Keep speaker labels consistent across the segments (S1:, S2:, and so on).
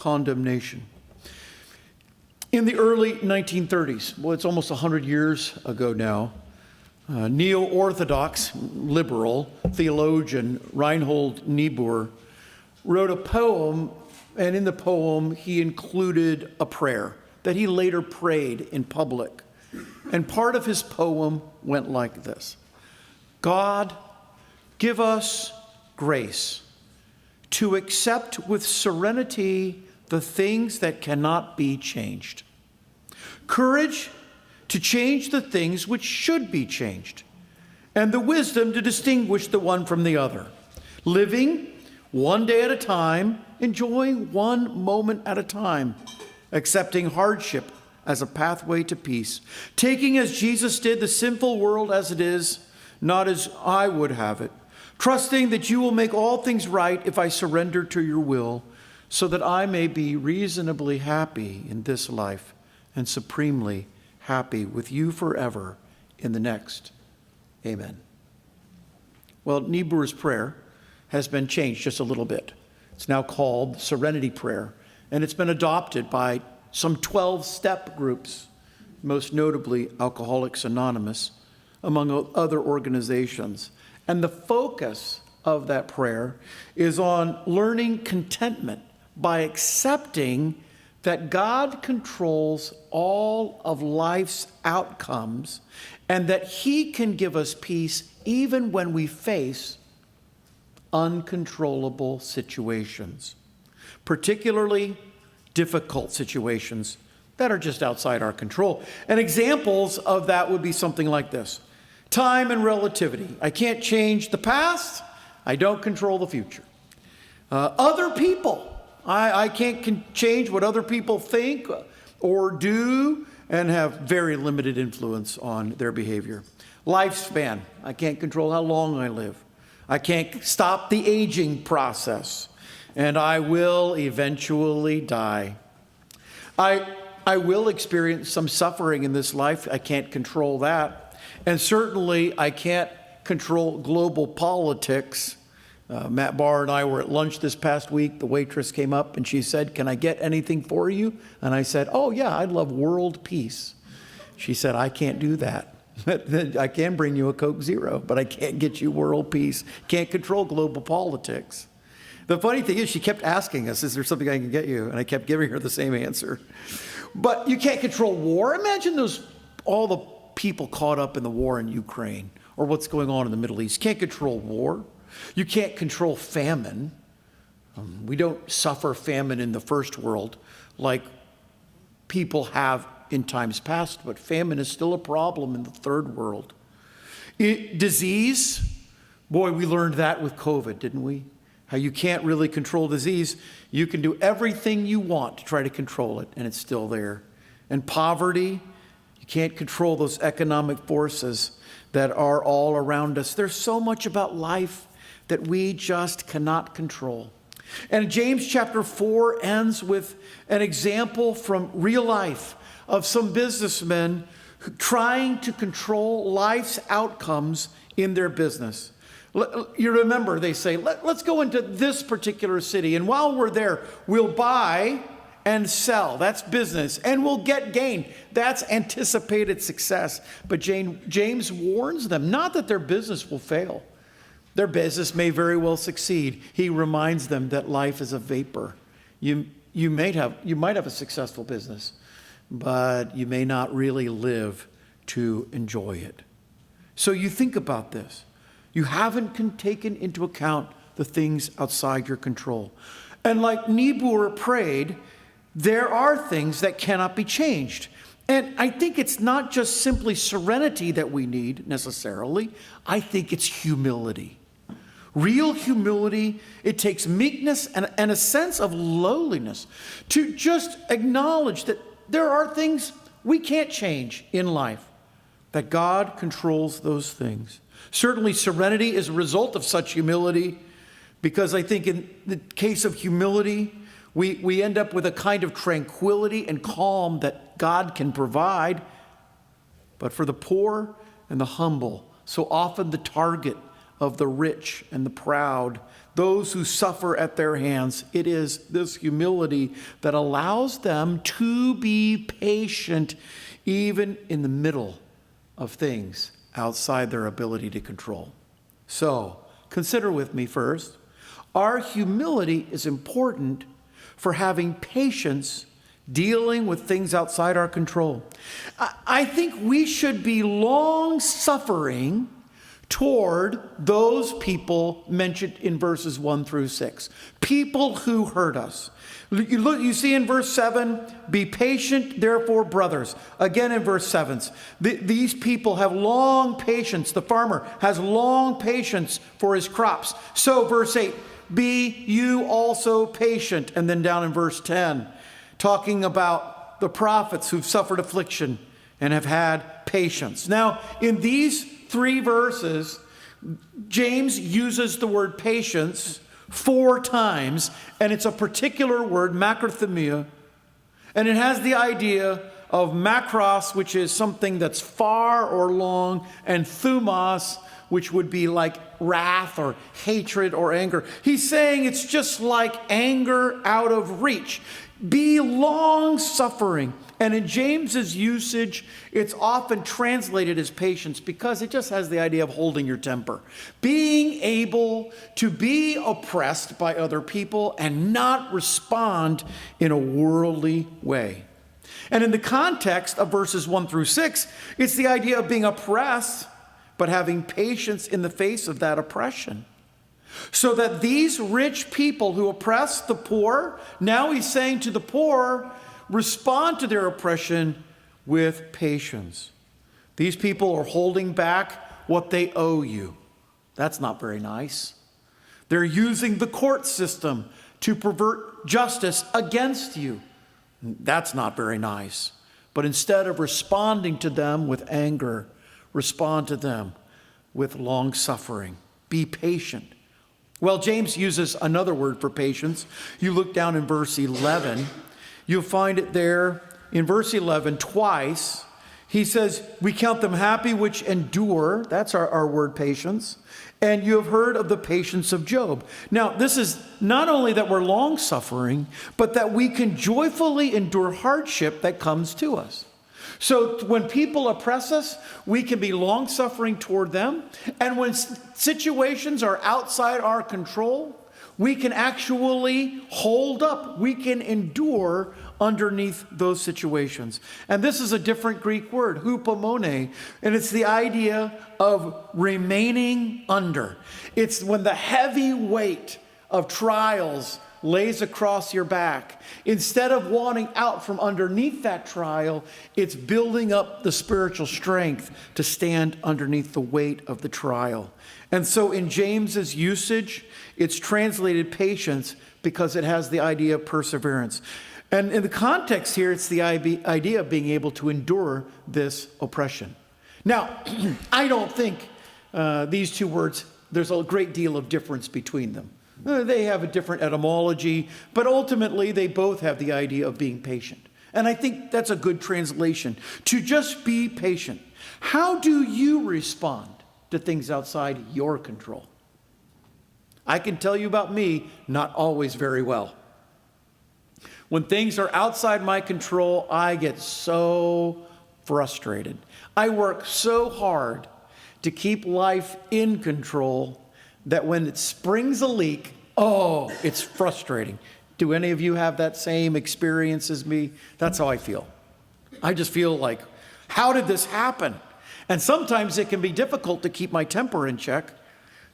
S1: condemnation. In the early 1930s, well, it's almost 100 years ago now, neo-Orthodox liberal theologian Reinhold Niebuhr wrote a poem, and in the poem he included a prayer that he later prayed in public. And part of his poem went like this: God, give us grace to accept with serenity the things that cannot be changed. Courage to change the things which should be changed, and the wisdom to distinguish the one from the other. Living one day at a time, enjoying one moment at a time, accepting hardship as a pathway to peace, taking as Jesus did the sinful world as it is, not as I would have it, trusting that you will make all things right if I surrender to your will, so that I may be reasonably happy in this life and supremely happy with you forever in the next. Amen. Well, Niebuhr's prayer has been changed just a little bit. It's now called the Serenity Prayer, and it's been adopted by some 12-step groups, most notably Alcoholics Anonymous, among other organizations. And the focus of that prayer is on learning contentment by accepting that God controls all of life's outcomes and that He can give us peace even when we face uncontrollable situations, particularly difficult situations that are just outside our control. And examples of that would be something like this: time and relativity. I can't change the past. I don't control the future. Other people. I can't change what other people think or do and have very limited influence on their behavior. Lifespan. I can't control how long I live. I can't stop the aging process, and I will eventually die. I will experience some suffering in this life. I can't control that. And certainly I can't control global politics. Matt Barr and I were at lunch this past week. The waitress came up and she said, "Can I get anything for you?" And I said, "Oh yeah, I'd love world peace." She said, "I can't do that. I can bring you a Coke Zero, but I can't get you world peace. Can't control global politics." The funny thing is, she kept asking us, "Is there something I can get you?" And I kept giving her the same answer. But you can't control war. Imagine all the people caught up in the war in Ukraine or what's going on in the Middle East. Can't control war. You can't control famine. We don't suffer famine in the first world like people have in times past, but famine is still a problem in the third world. Disease, boy, we learned that with COVID, didn't we? How you can't really control disease. You can do everything you want to try to control it, and it's still there. And poverty, you can't control those economic forces that are all around us. There's so much about life that we just cannot control. And James chapter 4 ends with an example from real life of some businessmen trying to control life's outcomes in their business. You remember, they say, let's go into this particular city, and while we're there, we'll buy and sell. That's business. And we'll get gain. That's anticipated success. But James warns them, not that their business will fail. Their business may very well succeed. He reminds them that life is a vapor. You might have a successful business, but you may not really live to enjoy it. So you think about this. You haven't taken into account the things outside your control. And like Niebuhr prayed, there are things that cannot be changed. And I think it's not just simply serenity that we need necessarily. I think it's humility. Real humility. It takes meekness and a sense of lowliness to just acknowledge that there are things we can't change in life, that God controls those things. Certainly serenity is a result of such humility, because I think in the case of humility, we end up with a kind of tranquility and calm that God can provide. But for the poor and the humble, so often the target of the rich and the proud, those who suffer at their hands. It is this humility that allows them to be patient even in the middle of things outside their ability to control. So, consider with me first, our humility is important for having patience dealing with things outside our control. I think we should be long-suffering toward those people mentioned in verses 1 through 6. People who hurt us. You see in verse 7, be patient, therefore, brothers. Again in verse 7, these people have long patience. The farmer has long patience for his crops. So verse 8, be you also patient. And then down in verse 10, talking about the prophets who've suffered affliction and have had patience. Now, in these 3 verses, James uses the word patience 4 times, and it's a particular word, makrothumia, and it has the idea of makros, which is something that's far or long, and thumos, which would be like wrath or hatred or anger. He's saying it's just like anger out of reach. Be long-suffering. And in James's usage, it's often translated as patience because it just has the idea of holding your temper. Being able to be oppressed by other people and not respond in a worldly way. And in the context of verses 1 through 6, it's the idea of being oppressed, but having patience in the face of that oppression. So that these rich people who oppress the poor, now he's saying to the poor, respond to their oppression with patience. These people are holding back what they owe you. That's not very nice. They're using the court system to pervert justice against you. That's not very nice. But instead of responding to them with anger, respond to them with long suffering. Be patient. Well, James uses another word for patience. You look down in verse 11. You'll find it there in verse 11 twice. He says, we count them happy which endure. That's our word patience. And you have heard of the patience of Job. Now, this is not only that we're long-suffering, but that we can joyfully endure hardship that comes to us. So when people oppress us, we can be long-suffering toward them. And when situations are outside our control, we can actually hold up. We can endure underneath those situations. And this is a different Greek word, hupomone, and it's the idea of remaining under. It's when the heavy weight of trials lays across your back. Instead of wanting out from underneath that trial, it's building up the spiritual strength to stand underneath the weight of the trial. And so in James's usage, it's translated patience because it has the idea of perseverance. And in the context here, it's the idea of being able to endure this oppression. Now, I don't think these 2 words, there's a great deal of difference between them. They have a different etymology, but ultimately they both have the idea of being patient. And I think that's a good translation, to just be patient. How do you respond to things outside your control? I can tell you about me, not always very well. When things are outside my control, I get so frustrated. I work so hard to keep life in control that when it springs a leak, it's frustrating. Do any of you have that same experience as me? That's how I feel. I just feel like, how did this happen? And sometimes it can be difficult to keep my temper in check.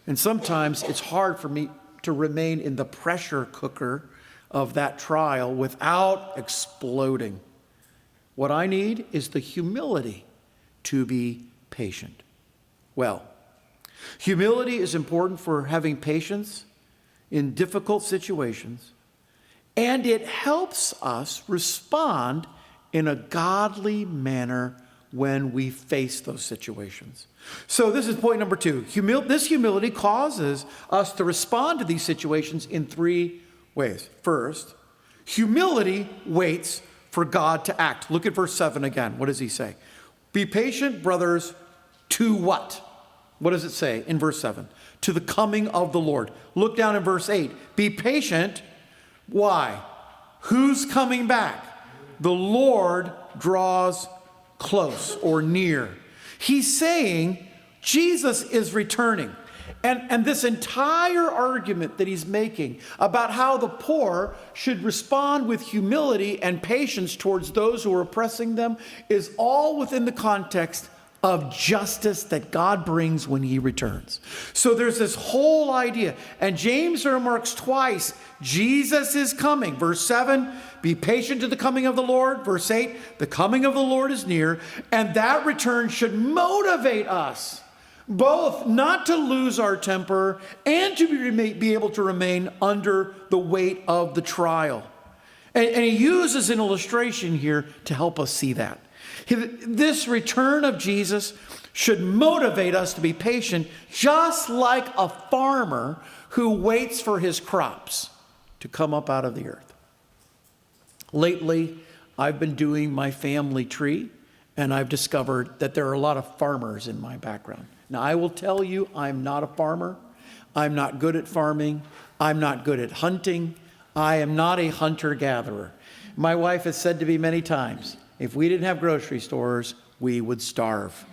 S1: And sometimes it's hard for me to remain in the pressure cooker of that trial without exploding. What I need is the humility to be patient. Well, humility is important for having patience in difficult situations, and it helps us respond in a godly manner when we face those situations. So this is point number 2. This humility causes us to respond to these situations in 3 ways. First, humility waits for God to act. Look at verse 7 again. What does he say? Be patient, brothers, to what? What does it say in verse 7? To the coming of the Lord. Look down in verse 8. Be patient. Why? Who's coming back? The Lord draws close or near. He's saying Jesus is returning. And this entire argument that he's making about how the poor should respond with humility and patience towards those who are oppressing them is all within the context of justice that God brings when he returns. So there's this whole idea. And James remarks twice, Jesus is coming. Verse 7, be patient to the coming of the Lord. Verse 8, the coming of the Lord is near. And that return should motivate us both not to lose our temper and to be able to remain under the weight of the trial. And he uses an illustration here to help us see that. This return of Jesus should motivate us to be patient, just like a farmer who waits for his crops to come up out of the earth. Lately, I've been doing my family tree, and I've discovered that there are a lot of farmers in my background. Now, I will tell you, I'm not a farmer. I'm not good at farming. I'm not good at hunting. I am not a hunter-gatherer. My wife has said to me many times, if we didn't have grocery stores, we would starve.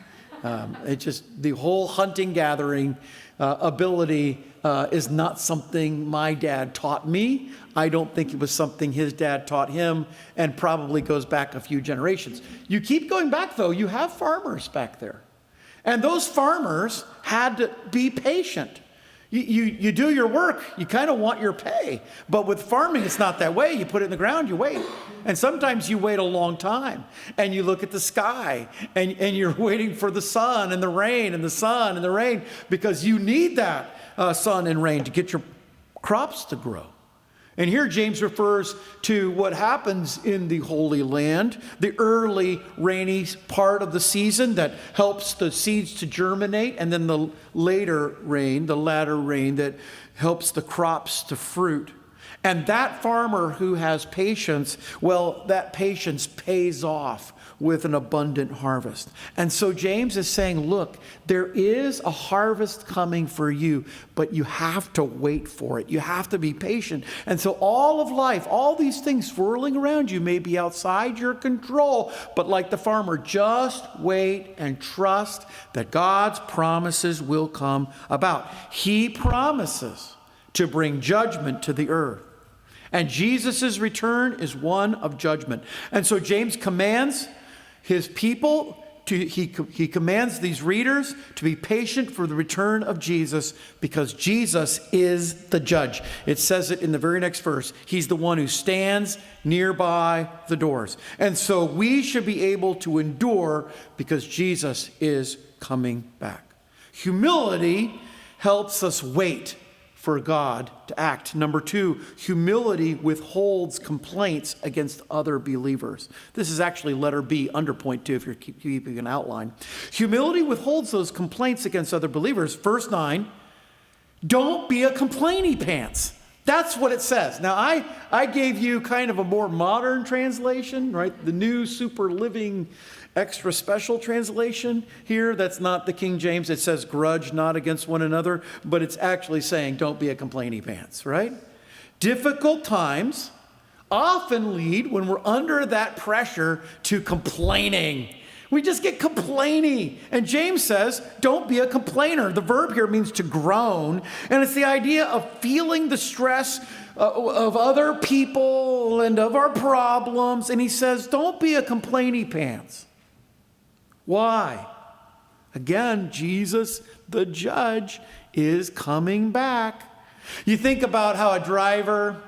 S1: It's just the whole hunting-gathering ability is not something my dad taught me. I don't think it was something his dad taught him, and probably goes back a few generations. You keep going back, though, you have farmers back there. And those farmers had to be patient. You do your work, you kind of want your pay. But with farming, it's not that way. You put it in the ground, you wait. And sometimes you wait a long time. And you look at the sky, and you're waiting for the sun and the rain and the sun and the rain, because you need that sun and rain to get your crops to grow. And here James refers to what happens in the Holy Land, the early rainy part of the season that helps the seeds to germinate, and then the latter rain that helps the crops to fruit. And that farmer who has patience, well, that patience pays off with an abundant harvest. And so James is saying, look, there is a harvest coming for you, but you have to wait for it. You have to be patient. And so all of life, all these things swirling around you may be outside your control, but like the farmer, just wait and trust that God's promises will come about. He promises to bring judgment to the earth. And Jesus' return is one of judgment. And so James commands his people, he commands these readers to be patient for the return of Jesus, because Jesus is the judge. It says it in the very next verse. He's the one who stands nearby the doors. And so we should be able to endure because Jesus is coming back. Humility helps us wait for God to act. Number 2, humility withholds complaints against other believers. This is actually letter B, under point 2, if you're keeping an outline. Humility withholds those complaints against other believers. Verse 9, don't be a complainy pants. That's what it says. Now, I gave you kind of a more modern translation, right? The New Super Living Extra Special translation here. That's not the King James. It says grudge not against one another, but it's actually saying don't be a complaining pants, right? Difficult times often lead, when we're under that pressure, to complaining. We just get complaining. And James says, don't be a complainer. The verb here means to groan. And it's the idea of feeling the stress of other people and of our problems. And he says, don't be a complaining pants. Why? Again, Jesus, the judge, is coming back. You think about how a driver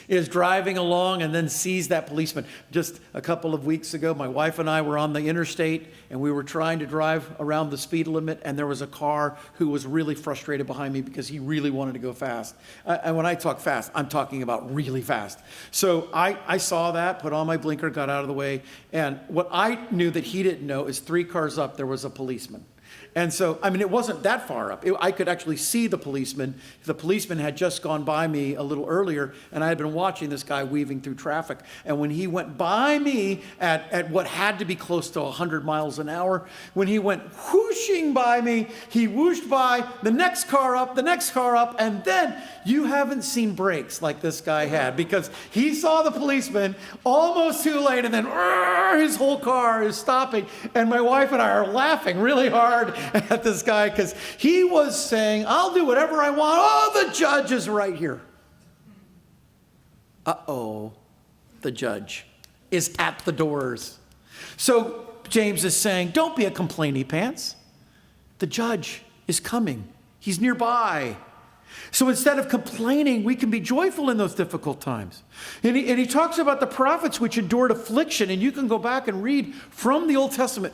S1: is driving along and then sees that policeman. Just a couple of weeks ago, my wife and I were on the interstate, and we were trying to drive around the speed limit, and there was a car who was really frustrated behind me because he really wanted to go fast. And when I talk fast, I'm talking about really fast. So I saw that, put on my blinker, got out of the way, and what I knew that he didn't know is 3 cars up, there was a policeman. And so, I mean, it wasn't that far up. I could actually see the policeman. The policeman had just gone by me a little earlier, and I had been watching this guy weaving through traffic. And when he went by me at what had to be close to 100 miles an hour, when he went whooshing by me, he whooshed by, the next car up, and then you haven't seen brakes like this guy had, because he saw the policeman almost too late, and then his whole car is stopping. And my wife and I are laughing really hard at this guy because he was saying, I'll do whatever I want. Oh, the judge is right here. Uh-oh, the judge is at the doors. So James is saying, don't be a complainy pants. The judge is coming. He's nearby. So instead of complaining, we can be joyful in those difficult times. And he talks about the prophets which endured affliction, and you can go back and read from the Old Testament.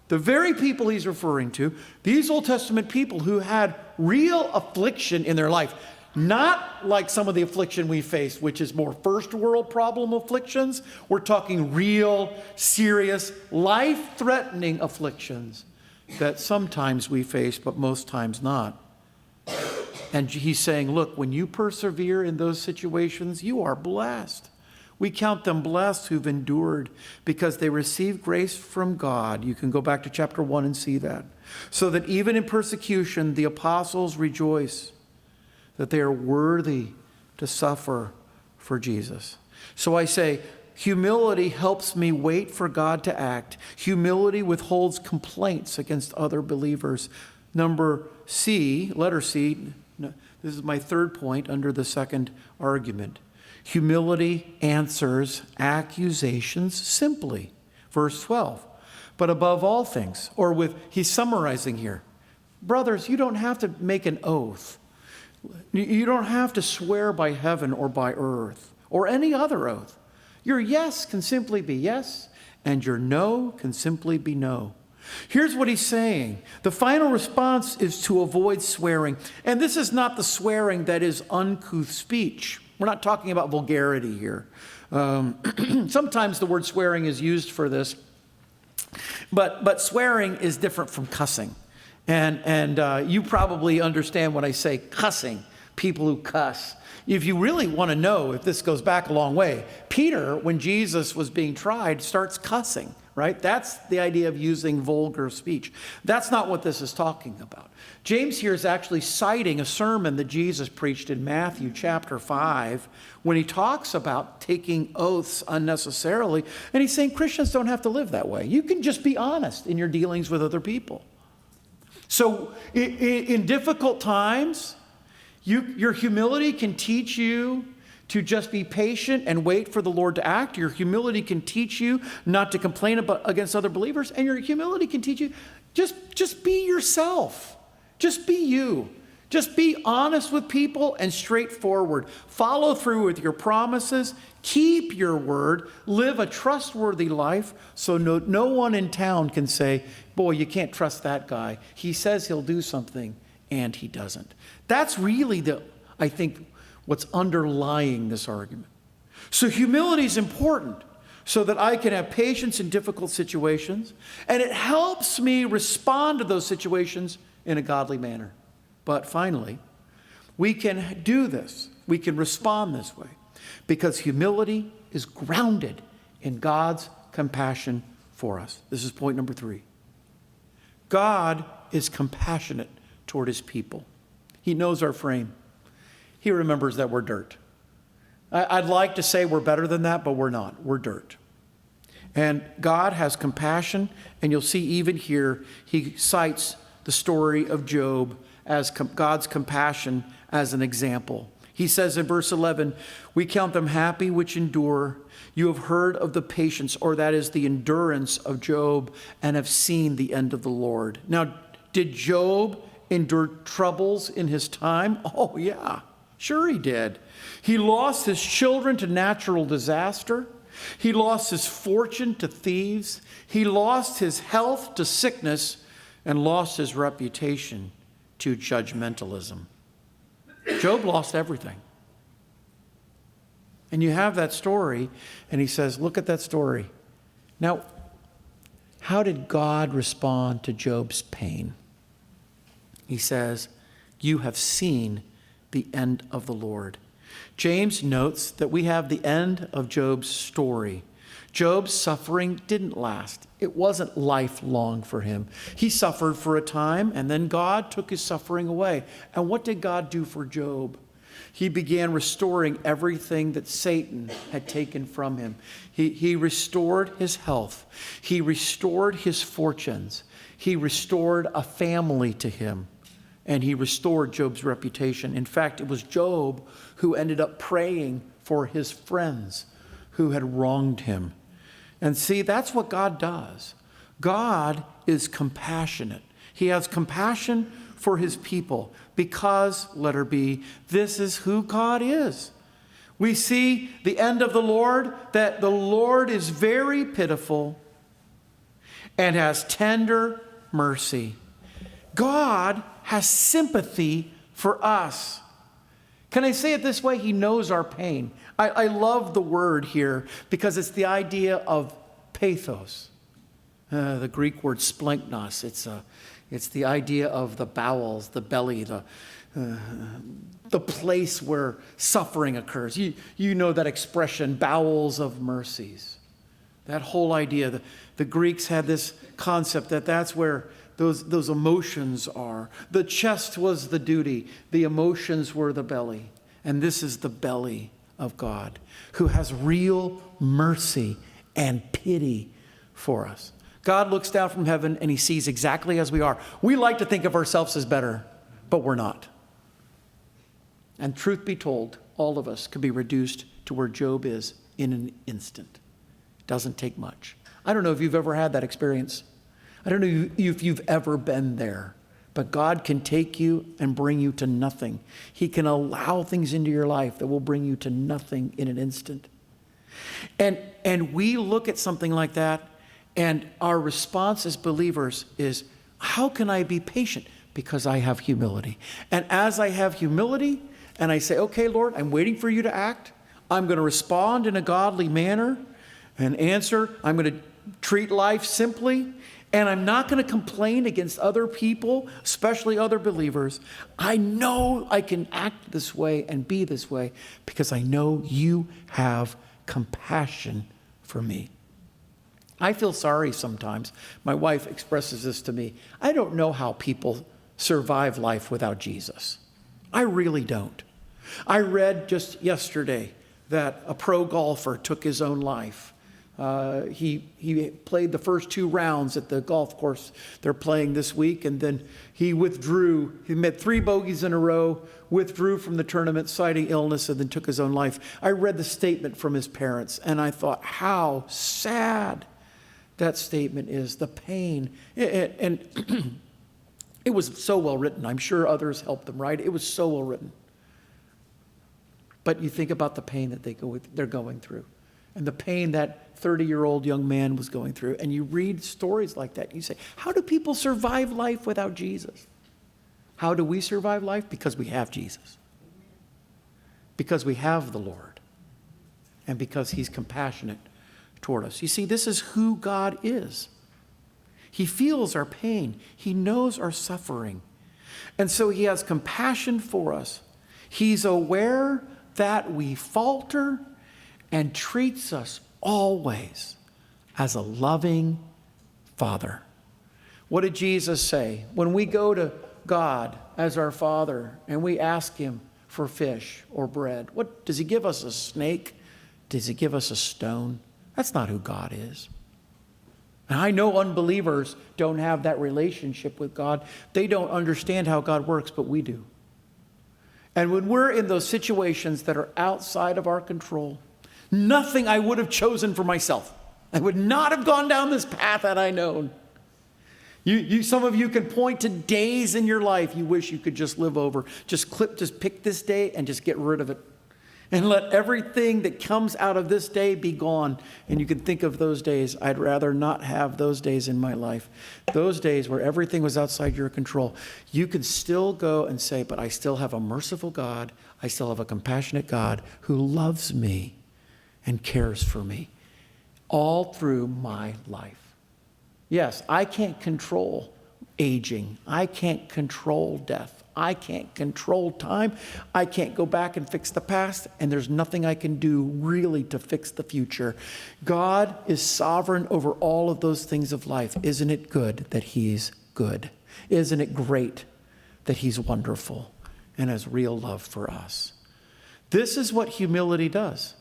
S1: The very people he's referring to, these Old Testament people who had real affliction in their life, not like some of the affliction we face, which is more first world problem afflictions. We're talking real, serious, life-threatening afflictions that sometimes we face, but most times not. And he's saying, look, when you persevere in those situations, you are blessed. We count them blessed who've endured because they receive grace from God. You can go back to chapter 1 and see that. So that even in persecution, the apostles rejoice that they are worthy to suffer for Jesus. So I say, humility helps me wait for God to act. Humility withholds complaints against other believers. Letter C, this is my third point under the second argument. Humility answers accusations simply. Verse 12. But above all things, he's summarizing here. Brothers, you don't have to make an oath. You don't have to swear by heaven or by earth or any other oath. Your yes can simply be yes, and your no can simply be no. Here's what he's saying. The final response is to avoid swearing. And this is not the swearing that is uncouth speech. We're not talking about vulgarity here. Sometimes the word swearing is used for this, but swearing is different from cussing. And you probably understand when I say cussing, people who cuss. If you really want to know if this goes back a long way, Peter, when Jesus was being tried, starts cussing, right? That's the idea of using vulgar speech. That's not what this is talking about. James here is actually citing a sermon that Jesus preached in Matthew chapter 5 when he talks about taking oaths unnecessarily. And he's saying Christians don't have to live that way. You can just be honest in your dealings with other people. So in difficult times, your humility can teach you to just be patient and wait for the Lord to act. Your humility can teach you not to complain against other believers. And your humility can teach you just be yourself. Just be you. Just be honest with people and straightforward. Follow through with your promises. Keep your word. Live a trustworthy life so no one in town can say, boy, you can't trust that guy. He says he'll do something and he doesn't. That's really I think, what's underlying this argument. So humility is important so that I can have patience in difficult situations, and it helps me respond to those situations in a godly manner. But finally, we can do this. We can respond this way because humility is grounded in God's compassion for us. This is point number 3. God is compassionate toward his people. He knows our frame. He remembers that we're dirt. I'd like to say we're better than that, but we're not. We're dirt. And God has compassion, and you'll see even here, he cites the story of Job as God's compassion as an example. He says in verse 11, we count them happy which endure. You have heard of the patience, or that is the endurance of Job, and have seen the end of the Lord. Now, did Job endure troubles in his time? Oh, yeah. Sure he did. He lost his children to natural disaster. He lost his fortune to thieves. He lost his health to sickness and lost his reputation to judgmentalism. Job lost everything. And you have that story, and he says, look at that story. Now, how did God respond to Job's pain? He says, you have seen the end of the Lord. James notes that we have the end of Job's story. Job's suffering didn't last. It wasn't lifelong for him. He suffered for a time, and then God took his suffering away. And what did God do for Job? He began restoring everything that Satan had taken from him. He restored his health. He restored his fortunes. He restored a family to him. And he restored Job's reputation. In fact, it was Job who ended up praying for his friends who had wronged him. And see, that's what God does. God is compassionate. He has compassion for his people because, letter B, this is who God is. We see the end of the Lord, that the Lord is very pitiful and has tender mercy. God has sympathy for us. Can I say it this way? He knows our pain. I love the word here because it's the idea of pathos. The Greek word splanknos. It's the idea of the bowels, the belly, the place where suffering occurs. You know that expression, bowels of mercies. That whole idea. The Greeks had this concept that that's where those emotions are. The chest was the duty. The emotions were the belly. And this is the belly of God, who has real mercy and pity for us. God looks down from heaven and he sees exactly as we are. We like to think of ourselves as better, but we're not. And truth be told, all of us could be reduced to where Job is in an instant. It doesn't take much. I don't know if you've ever had that experience. I don't know if you've ever been there, but God can take you and bring you to nothing. He can allow things into your life that will bring you to nothing in an instant. And we look at something like that, and our response as believers is, how can I be patient? Because I have humility. And as I have humility, and I say, okay, Lord, I'm waiting for you to act. I'm going to respond in a godly manner and answer. I'm going to treat life simply. And I'm not going to complain against other people, especially other believers. I know I can act this way and be this way because I know you have compassion for me. I feel sorry sometimes. My wife expresses this to me. I don't know how people survive life without Jesus. I really don't. I read just yesterday that a pro golfer took his own life. He played the first 2 rounds at the golf course they're playing this week, and then he withdrew. He made 3 bogeys in a row, withdrew from the tournament, citing illness, and then took his own life. I read the statement from his parents, and I thought, how sad that statement is, the pain. And it was so well written. I'm sure others helped them write. It was so well written. But you think about the pain that they're going through, and the pain that 30-year-old young man was going through. And you read stories like that, and you say, how do people survive life without Jesus? How do we survive life? Because we have Jesus. Because we have the Lord. And because he's compassionate toward us. You see, this is who God is. He feels our pain. He knows our suffering. And so he has compassion for us. He's aware that we falter and treats us always as a loving Father. What did Jesus say? When we go to God as our Father and we ask him for fish or bread, what does he give us? A snake? Does he give us a stone? That's not who God is. And I know unbelievers don't have that relationship with God. They don't understand how God works, but we do. And when we're in those situations that are outside of our control, nothing I would have chosen for myself. I would not have gone down this path had I known. Some of you can point to days in your life you wish you could just live over. Just pick this day and just get rid of it. And let everything that comes out of this day be gone. And you can think of those days. I'd rather not have those days in my life. Those days where everything was outside your control. You can still go and say, but I still have a merciful God. I still have a compassionate God who loves me and cares for me all through my life. Yes, I can't control aging. I can't control death. I can't control time. I can't go back and fix the past, and there's nothing I can do really to fix the future. God is sovereign over all of those things of life. Isn't it good that He's good? Isn't it great that He's wonderful and has real love for us? This is what humility does.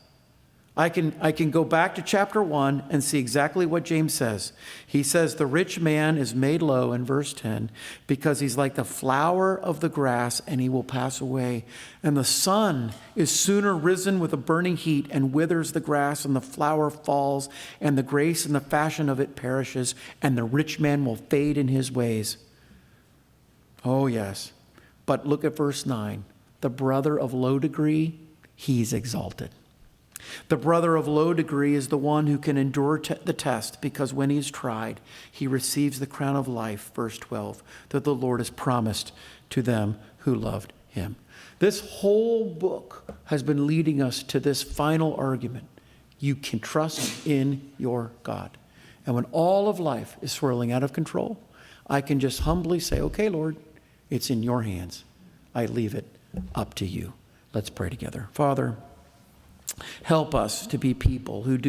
S1: I can go back to chapter 1 and see exactly what James says. He says the rich man is made low in verse 10 because he's like the flower of the grass and he will pass away. And the sun is sooner risen with a burning heat and withers the grass and the flower falls and the grace and the fashion of it perishes and the rich man will fade in his ways. Oh yes. But look at verse 9. The brother of low degree, he's exalted. The brother of low degree is the one who can endure the test because when he's tried, he receives the crown of life, verse 12, that the Lord has promised to them who loved him. This whole book has been leading us to this final argument. You can trust in your God. And when all of life is swirling out of control, I can just humbly say, okay, Lord, it's in your hands. I leave it up to you. Let's pray together. Father, help us to be people who do